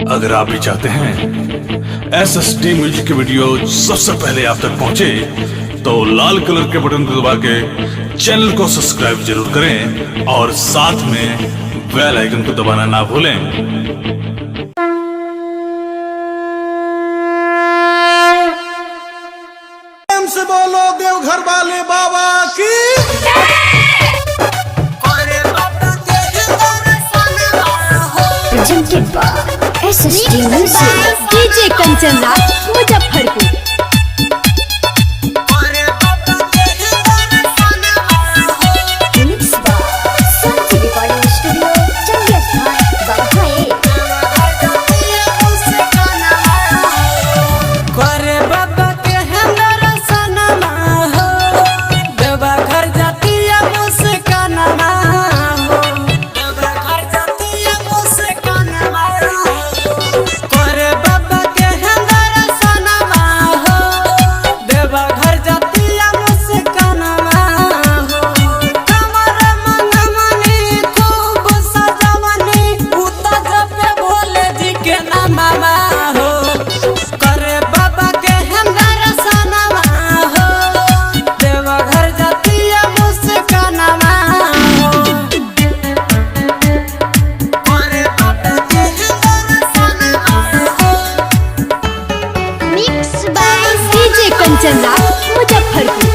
अगर आप भी चाहते हैं SST म्यूजिक की वीडियो सबसे पहले आप तक पहुंचे, तो लाल कलर के बटन को दबा के चैनल को सब्सक्राइब जरूर करें और साथ में बेल आइकन को दबाना ना भूलें। से बोलो देवघर वाले बाबा की। presented by SST Music, DJ Kanchan Raj, Muzaffarpur. Mixed by Santi Recording Studio, चंदियास्थान, बगहाए। करे बाबा के हमरा सनमा हो, देवा घर जातिया मुस्कानमा हो, देवा घर जातिया मुस्कानमा हो। करे बाबा के हमरा सनमा हो, देवा घर जातिया मुस्कानमा हो। कमर मंगमनी खूब सजवनी, उता जपे भोले जी के नामा हो। करे बाबा के हमरा सनमा हो, देवा घर जातिया मुस्कानमा हो। करे बाबा के हमरा सनमा हो, Mixed by DJ Kanchan Raj, Muzaffarpur.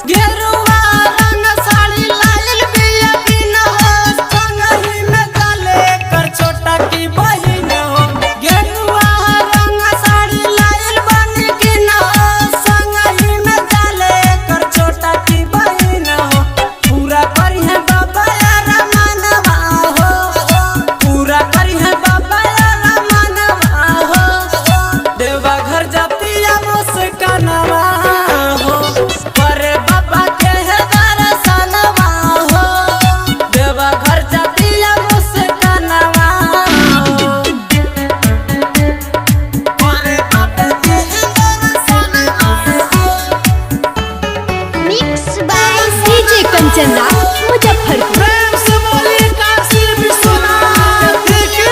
गेरुआ रंग साड़ी लाल बिया बिन हो, संगही में गले कर छोटा की बहिन हो। गेरुआ रंग साड़ी लाल बन किन हो, संगही में गले कर छोटा की बहिन हो। पूरा करिहे बाबा यार मनवा हो, पूरा करिहे बाबा यार मनवा हो। देवा घर जातिया मुस्कानवा हो, करे बाबा के दर्शनवा हो। देवा घर जातिया मुस्कानवा हो, करे बाबा के दर्शनवा हो। Mixed by DJ Kanchan Raj, Muzaffarpur. प्रेम से बोलिए काशी विश्वनाथ की।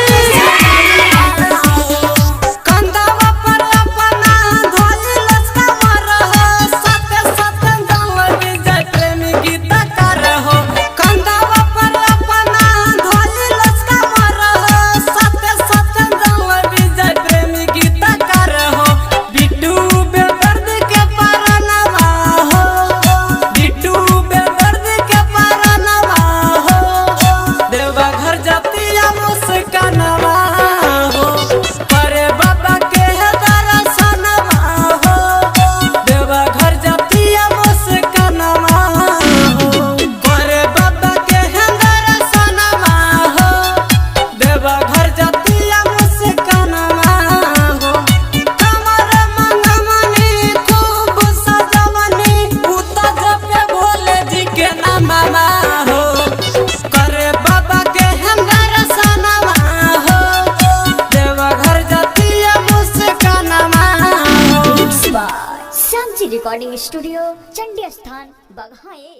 कंधवा पर अपना धइलस कमर हो, साथे साथे गाँव विजय प्रेमी गीतकार हो। कंधवा पर अपना धइलस कमर हो, साथे साथे गाँव विजय प्रेमी गीतकार हो। बिट्टू बेदर्द के परनवा हो, बिट्टू बेदर्द के परनवा हो। देवा घर जातिया मुस्कानवा हो, करे बाबा के दर्शनवा हो। देवा घर जातिया मुस्कानवा हो, करे बाबा के दर्शनवा हो। देवा घर जातिया मुस्कानवा हो। कमर मंगमनी खूब सजवनी, उता जपे भोले जी के नामा हो। करे बाबा के दर्शनवा हो, देवा घर जातिया मुस्कानवा हो। Mixed by Santi Recording Studio, चंदियास्थान, बगहाए।